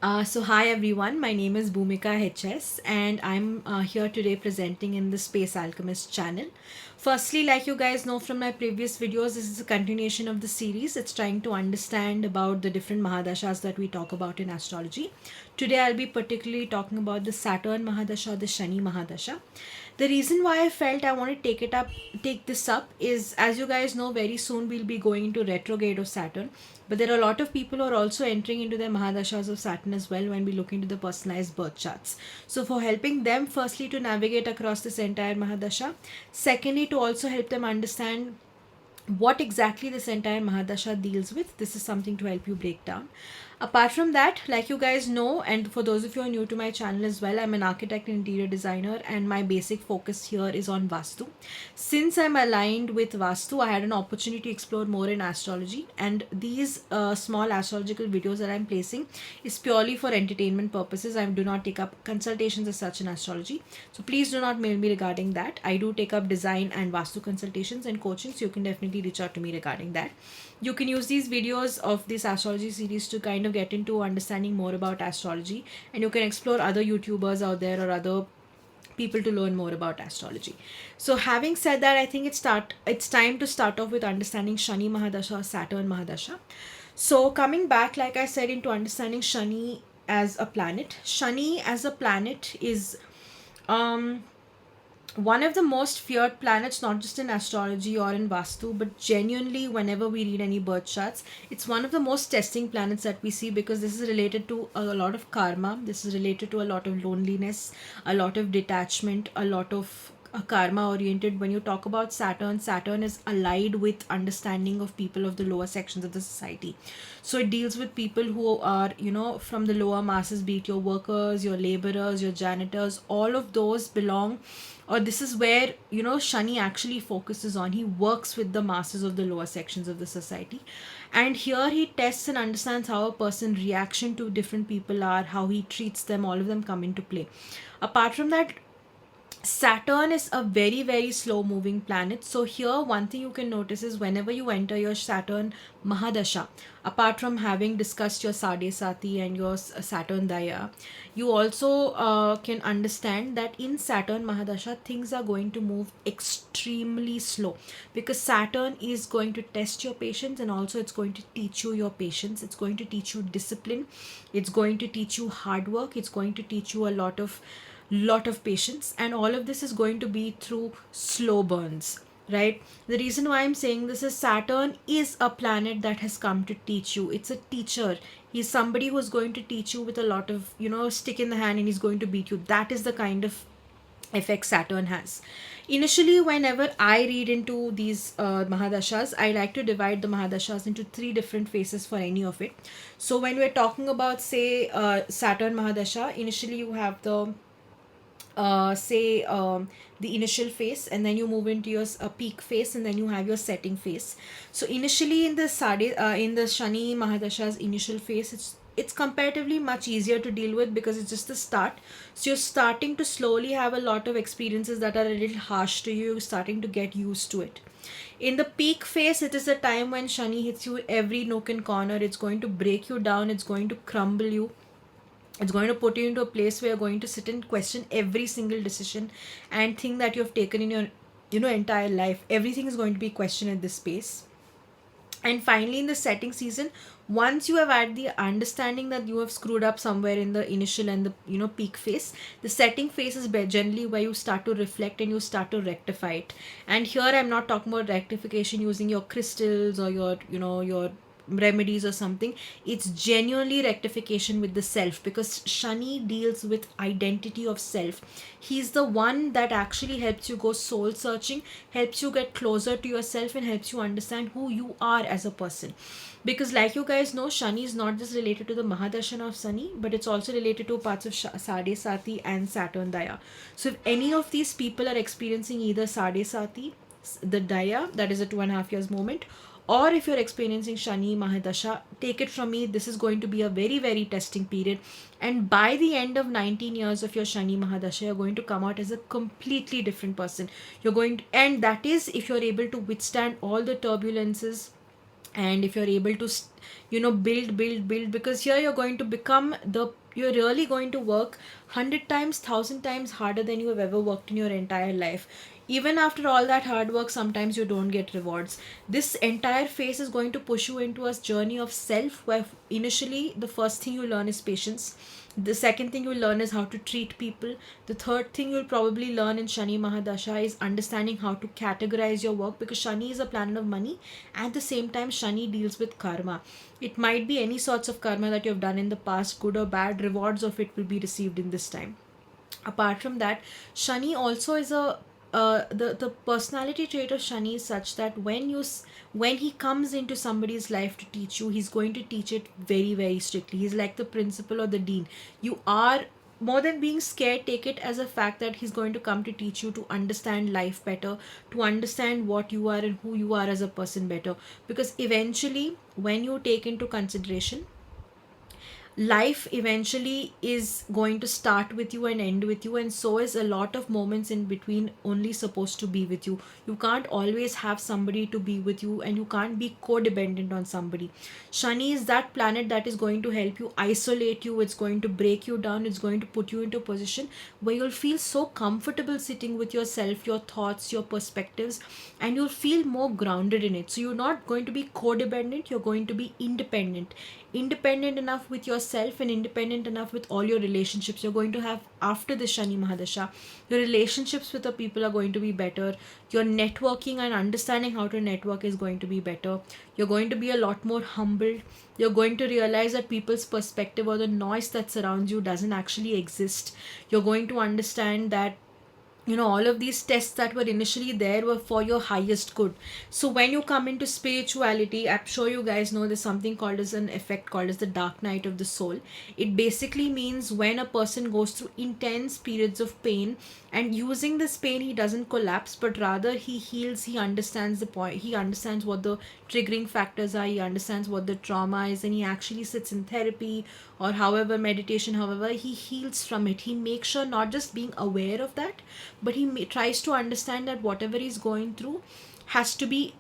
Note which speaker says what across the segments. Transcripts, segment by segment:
Speaker 1: So hi everyone, my name is Bhumika HS and I'm here today presenting in the Space Alchemist channel. Firstly, like you guys know from my previous videos, this is a continuation of the series. It's trying to understand about the different Mahadashas that we talk about in astrology. Today I'll be particularly talking about the Saturn Mahadasha, the Shani Mahadasha. The reason why I felt I want to take this up is, as you guys know, very soon we'll be going into retrograde of Saturn. But there are a lot of people who are also entering into their Mahadashas of Saturn as well when we look into the personalized birth charts. So, for helping them, firstly, to navigate across this entire Mahadasha, secondly, to also help them understand what exactly this entire Mahadasha deals with, this is something to help you break down. Apart from that, like you guys know, and for those of you who are new to my channel as well, I'm an architect and interior designer, and my basic focus here is on Vastu. Since I'm aligned with Vastu, I had an opportunity to explore more in astrology, and these small astrological videos that I'm placing is purely for entertainment purposes. I do not take up consultations as such in astrology, so please do not mail me regarding that. I do take up design and Vastu consultations and coaching, so you can definitely reach out to me regarding that. You can use these videos of this astrology series to kind of get into understanding more about astrology, and you can explore other YouTubers out there or other people to learn more about astrology. So having said that, I think it's time to start off with understanding Shani Mahadasha, Saturn Mahadasha. So coming back, like I said, into understanding Shani as a planet. Shani as a planet is um one of the most feared planets, not just in astrology or in Vastu, but genuinely whenever we read any birth charts. It's one of the most testing planets that we see because this is related to a lot of karma. This is related to a lot of loneliness, a lot of detachment, a lot of karma oriented. When you talk about Saturn is allied with understanding of people of the lower sections of the society. So it deals with people who are, from the lower masses, be it your workers, your laborers, your janitors. All of those belong, or this is where, Shani actually focuses on. He works with the masses of the lower sections of the society, and here he tests and understands how a person reaction to different people are, how he treats them. All of them come into play. Apart from that, Saturn is a very, very slow moving planet. So, here, one thing you can notice is whenever you enter your Saturn Mahadasha, apart from having discussed your Sade Sati and your Saturn Daya, you also can understand that in Saturn Mahadasha, things are going to move extremely slow because Saturn is going to test your patience, and also it's going to teach you your patience. It's going to teach you discipline. It's going to teach you hard work. It's going to teach you a lot of patience, and all of this is going to be through slow burns, right? The reason why I'm saying this is Saturn is a planet that has come to teach you. It's a teacher. He's somebody who's going to teach you with a lot of, stick in the hand, and he's going to beat you. That is the kind of effect Saturn has. Initially, whenever I read into these Mahadashas, I like to divide the Mahadashas into three different phases for any of it. So, when we're talking about, say, Saturn Mahadasha, initially you have the say the initial phase, and then you move into your peak phase, and then you have your setting phase. So initially in the Shani Mahadasha's initial phase, it's comparatively much easier to deal with because it's just the start. So you're starting to slowly have a lot of experiences that are a little harsh to you. You're starting to get used to it. In the peak phase, it is a time when Shani hits you every nook and corner. It's going to break you down, it's going to crumble you, it's going to put you into a place where you're going to sit and question every single decision and thing that you have taken in your entire life. Everything is going to be questioned at this space. And finally, in the setting season, once you have had the understanding that you have screwed up somewhere in the initial and the peak phase, the setting phase is generally where you start to reflect and you start to rectify it. And here I'm not talking about rectification using your crystals or your remedies or something. It's genuinely rectification with the self, because Shani deals with identity of self. He's the one that actually helps you go soul searching, helps you get closer to yourself, and helps you understand who you are as a person. Because like you guys know, Shani is not just related to the Mahadashana of Shani, but it's also related to parts of Sade Sati and Saturn Daya. So if any of these people are experiencing either Sade Sati, the Daya, that is a 2.5 years moment, or if you're experiencing Shani Mahadasha, take it from me, this is going to be a very, very testing period. And by the end of 19 years of your Shani Mahadasha, you're going to come out as a completely different person. And that is if you're able to withstand all the turbulences, and if you're able to build, because here you're really going to work 100 times, 1,000 times harder than you have ever worked in your entire life. Even after all that hard work, sometimes you don't get rewards. This entire phase is going to push you into a journey of self, where initially the first thing you learn is patience. The second thing you'll learn is how to treat people. The third thing you'll probably learn in Shani Mahadasha is understanding how to categorize your work, because Shani is a planet of money. At the same time, Shani deals with karma. It might be any sorts of karma that you've done in the past, good or bad. Rewards of it will be received in this time. Apart from that, Shani also is a the personality trait of Shani is such that when he comes into somebody's life to teach you, he's going to teach it very, very strictly. He's like the principal or the dean. You are, more than being scared, take it as a fact that he's going to come to teach you to understand life better, to understand what you are and who you are as a person better. Because eventually, when you take into consideration, life eventually is going to start with you and end with you, and so is a lot of moments in between only supposed to be with you. You can't always have somebody to be with you, and you can't be codependent on somebody. Shani is that planet that is going to help you isolate you. It's going to break you down. It's going to put you into a position where you'll feel so comfortable sitting with yourself, your thoughts, your perspectives, and you'll feel more grounded in it. So you're not going to be codependent, you're going to be independent enough with yourself and independent enough with all your relationships. You're going to have, after the Shani Mahadasha, your relationships with the people are going to be better. Your networking and understanding how to network is going to be better. You're going to be a lot more humbled. You're going to realize that people's perspective or the noise that surrounds you doesn't actually exist. You're going to understand that all of these tests that were initially there were for your highest good. So when you come into spirituality, I'm sure you guys know there's something called as an effect called as the dark night of the soul. It basically means when a person goes through intense periods of pain, and using this pain, he doesn't collapse, but rather he heals. He understands the point, he understands what the triggering factors are, he understands what the trauma is, and he actually sits in therapy or however meditation, however he heals from it. He makes sure not just being aware of that, but he tries to understand that whatever he's going through has to be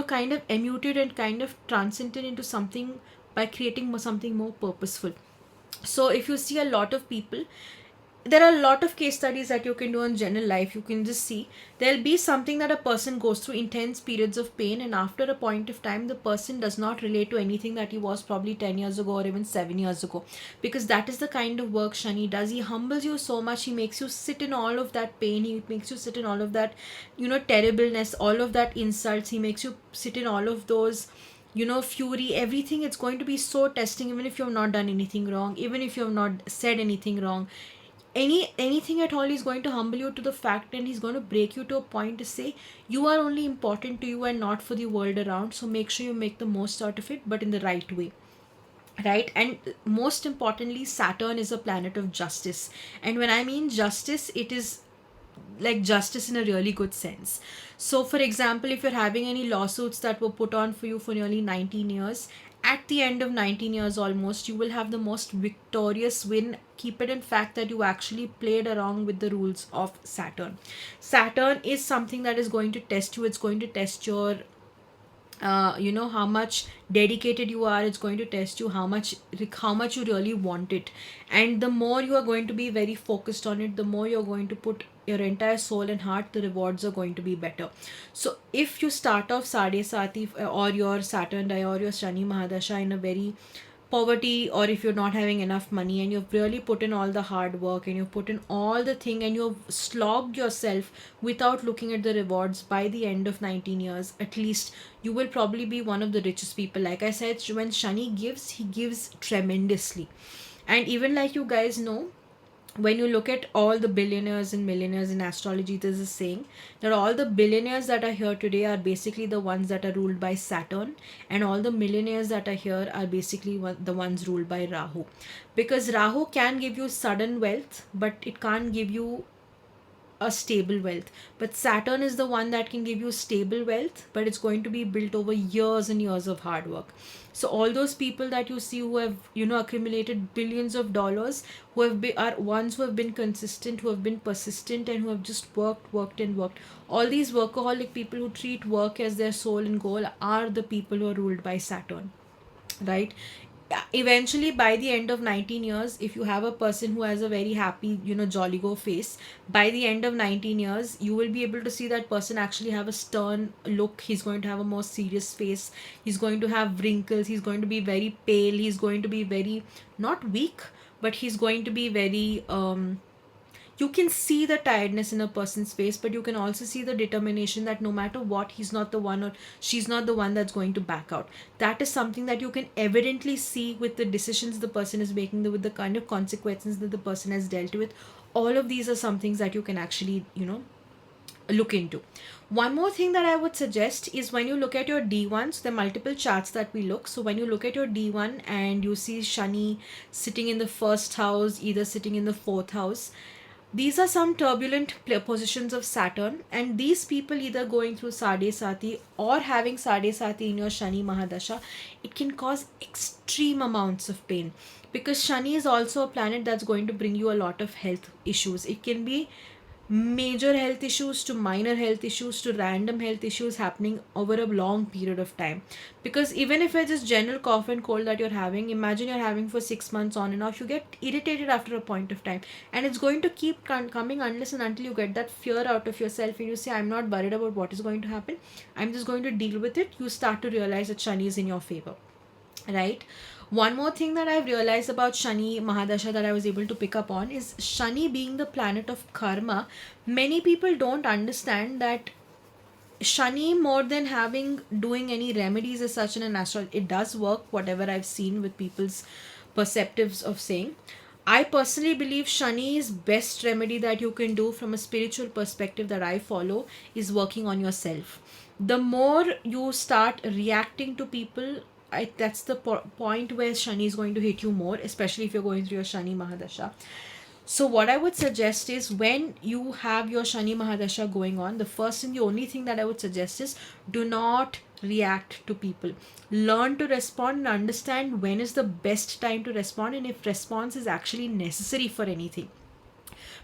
Speaker 1: kind of emuted and kind of transcended into something by creating something more purposeful. So if you see a lot of people, there are a lot of case studies that you can do in general life. You can just see there'll be something that a person goes through intense periods of pain, and after a point of time, the person does not relate to anything that he was probably 10 years ago or even 7 years ago, because that is the kind of work Shani does. He humbles you so much. He makes you sit in all of that pain. He makes you sit in all of that terribleness, all of that insults. He makes you sit in all of those fury, everything. It's going to be so testing, even if you have not done anything wrong, even if you have not said anything wrong, anything at all. Is going to humble you to the fact, and he's going to break you to a point to say you are only important to you and not for the world around. So make sure you make the most out of it, but in the right way, right? And most importantly, Saturn is a planet of justice, and when I mean justice, it is like justice in a really good sense. So for example, if you're having any lawsuits that were put on for you for nearly 19 years, at the end of 19 years almost, you will have the most victorious win. Keep it in fact that you actually played around with the rules of Saturn. Saturn is something that is going to test you. It's going to test your how much dedicated you are. It's going to test you how much you really want it, and the more you are going to be very focused on it, the more you're going to put your entire soul and heart, the rewards are going to be better. So if you start off Sade Sati or your Saturn die or your Shani Mahadasha in a very poverty, or if you're not having enough money and you've really put in all the hard work and you've put in all the thing and you've slogged yourself without looking at the rewards, by the end of 19 years at least, you will probably be one of the richest people. Like I said, when Shani gives, he gives tremendously. And even like you guys know, when you look at all the billionaires and millionaires in astrology, there's a saying that all the billionaires that are here today are basically the ones that are ruled by Saturn, and all the millionaires that are here are basically the ones ruled by Rahu. Because Rahu can give you sudden wealth, but it can't give you a stable wealth. But Saturn is the one that can give you stable wealth, but it's going to be built over years and years of hard work. So all those people that you see who have accumulated billions of dollars, who have been are ones who have been consistent, who have been persistent, and who have just worked and worked. All these workaholic people who treat work as their soul and goal are the people who are ruled by Saturn. right? Eventually, by the end of 19 years, if you have a person who has a very happy, jolly go face, by the end of 19 years, you will be able to see that person actually have a stern look. He's going to have a more serious face. He's going to have wrinkles. He's going to be very pale. He's going to be very, not weak, but he's going to be very, you can see the tiredness in a person's face, but you can also see the determination that no matter what, he's not the one, or she's not the one that's going to back out. That is something that you can evidently see with the decisions the person is making, with the kind of consequences that the person has dealt with. All of these are some things that you can actually, look into. One more thing that I would suggest is when you look at your D1s, the multiple charts that we look. So when you look at your D1 and you see Shani sitting in the first house, either sitting in the fourth house, these are some turbulent positions of Saturn, and these people either going through Sade Sati or having Sade Sati in your Shani Mahadasha, it can cause extreme amounts of pain, because Shani is also a planet that's going to bring you a lot of health issues. It can be major health issues to minor health issues to random health issues happening over a long period of time. Because even if it's just general cough and cold that you're having, imagine you're having for 6 months on and off, you get irritated after a point of time, and it's going to keep coming unless and until you get that fear out of yourself and you say, I'm not worried about what is going to happen, I'm just going to deal with it. You start to realize that Shani is in your favor, right? One more thing that I've realized about Shani Mahadasha that I was able to pick up on is Shani being the planet of karma. Many people don't understand that Shani, more than having doing any remedies as such in an astral, it does work, whatever I've seen with people's perceptives of saying. I personally believe Shani's best remedy that you can do from a spiritual perspective that I follow is working on yourself. The more you start reacting to people, that's the point where Shani is going to hit you more, especially if you're going through your Shani Mahadasha. So, what I would suggest is when you have your Shani Mahadasha going on, the first and the only thing that I would suggest is do not react to people. Learn to respond and understand when is the best time to respond and if response is actually necessary for anything,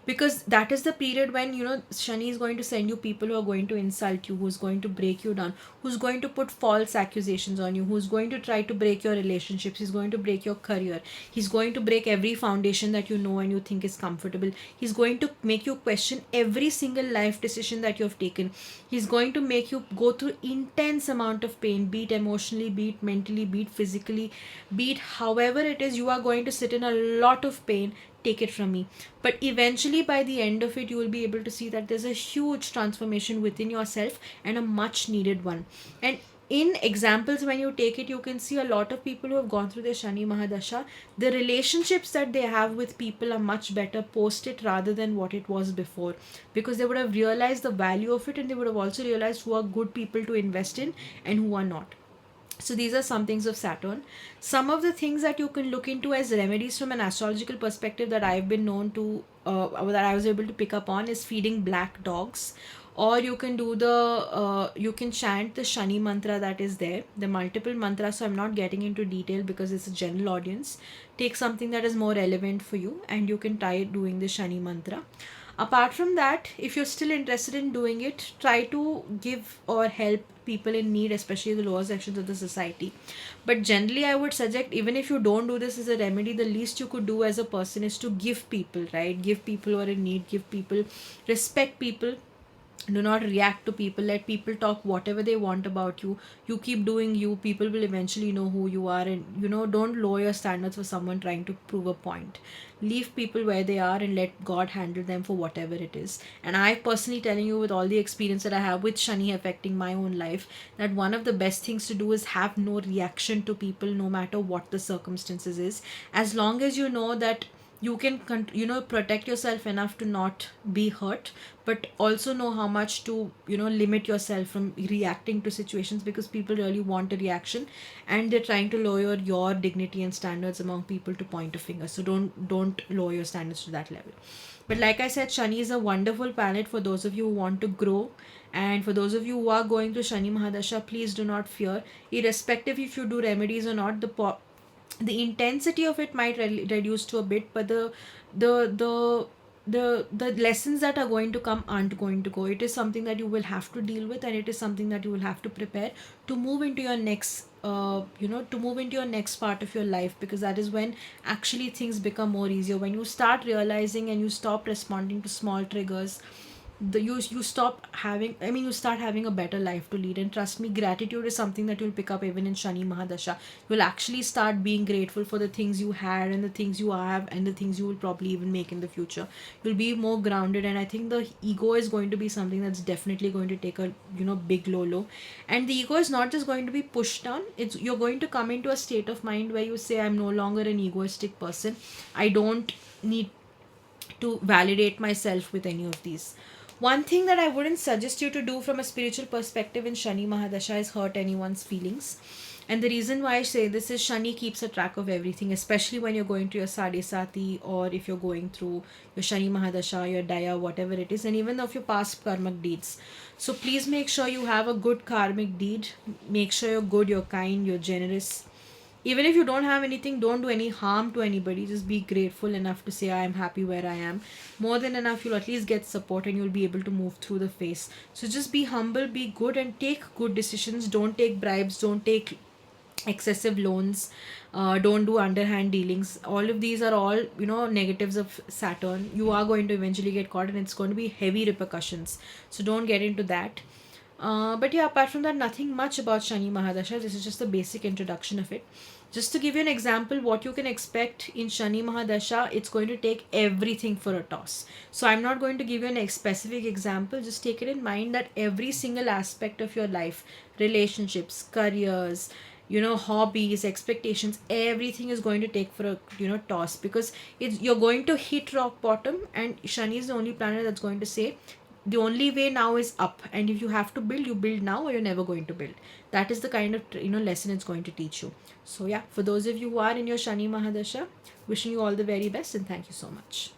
Speaker 1: because that is the period when Shani is going to send you people who are going to insult you, who's going to break you down, who's going to put false accusations on you, who's going to try to break your relationships, he's going to break your career, he's going to break every foundation that you know and you think is comfortable, he's going to make you question every single life decision that you have taken, he's going to make you go through intense amount of pain, be it emotionally, be it mentally, be it physically, be it however it is, you are going to sit in a lot of pain. Take it from me, but eventually by the end of it you will be able to see that there's a huge transformation within yourself and a much needed one. And in examples, when you take it, you can see a lot of people who have gone through their Shani Mahadasha, the relationships that they have with people are much better post it rather than what it was before, because they would have realized the value of it, and they would have also realized who are good people to invest in and who are not. So these are some things of Saturn. Some of the things that you can look into as remedies from an astrological perspective that I've been known to, that I was able to pick up on, is feeding black dogs. Or you can do you can chant the Shani mantra that is there. The multiple mantras, so I'm not getting into detail because it's a general audience. Take something that is more relevant for you and you can try doing the Shani mantra. Apart from that, if you're still interested in doing it, try to give or help people in need, especially the lower sections of the society. But generally, I would suggest, even if you don't do this as a remedy, the least you could do as a person is to give people, right? Give people who are in need, give people, respect people, do not react to people, let people talk whatever they want about you, you keep doing you, people will eventually know who you are, and don't lower your standards for someone trying to prove a point. Leave people where they are and let God handle them for whatever it is. And I personally telling you, with all the experience that I have with Shani affecting my own life, that one of the best things to do is have no reaction to people, no matter what the circumstances is, as long as you know that you can protect yourself enough to not be hurt, but also know how much to limit yourself from reacting to situations, because people really want a reaction and they're trying to lower your dignity and standards among people to point a finger. So don't lower your standards to that level. But like I said, Shani is a wonderful planet for those of you who want to grow. And for those of you who are going through Shani Mahadasha, please do not fear. Irrespective if you do remedies or not, the intensity of it might reduce to a bit, but the the the lessons that are going to come aren't going to go. It is something that you will have to deal with, and it is something that you will have to prepare to move into your next to move into your next part of your life, because that is when actually things become more easier, when you start realizing and you stop responding to small triggers. You stop having, I mean, you start having a better life to lead. And trust me, gratitude is something that you'll pick up even in Shani Mahadasha. You'll actually start being grateful for the things you had and the things you have and the things you will probably even make in the future. You'll be more grounded, and I think the ego is going to be something that's definitely going to take a big low. And the ego is not just going to be pushed down, it's you're going to come into a state of mind where you say, I'm no longer an egoistic person. I don't need to validate myself with any of these. One thing that I wouldn't suggest you to do from a spiritual perspective in Shani Mahadasha is hurt anyone's feelings. And the reason why I say this is Shani keeps a track of everything, especially when you're going to your Sade Sati, or if you're going through your Shani Mahadasha, your Daya, whatever it is, and even of your past karmic deeds. So please make sure you have a good karmic deed. Make sure you're good, you're kind, you're generous. Even if you don't have anything, don't do any harm to anybody. Just be grateful enough to say, I am happy where I am. More than enough, you'll at least get support and you'll be able to move through the phase. So just be humble, be good, and take good decisions. Don't take bribes, don't take excessive loans, don't do underhand dealings. All of these are all negatives of Saturn. You are going to eventually get caught and it's going to be heavy repercussions, so don't get into that. But yeah, apart from that, nothing much about Shani Mahadasha. This is just the basic introduction of it. Just to give you an example, what you can expect in Shani Mahadasha, it's going to take everything for a toss. So I'm not going to give you a specific example. Just take it in mind that every single aspect of your life, relationships, careers, hobbies, expectations, everything is going to take for a toss, because you're going to hit rock bottom, and Shani is the only planet that's going to say the only way now is up, and if you have to build, you build now or you're never going to build. That is the kind of lesson it's going to teach you. So yeah, for those of you who are in your Shani Mahadasha, wishing you all the very best, and thank you so much.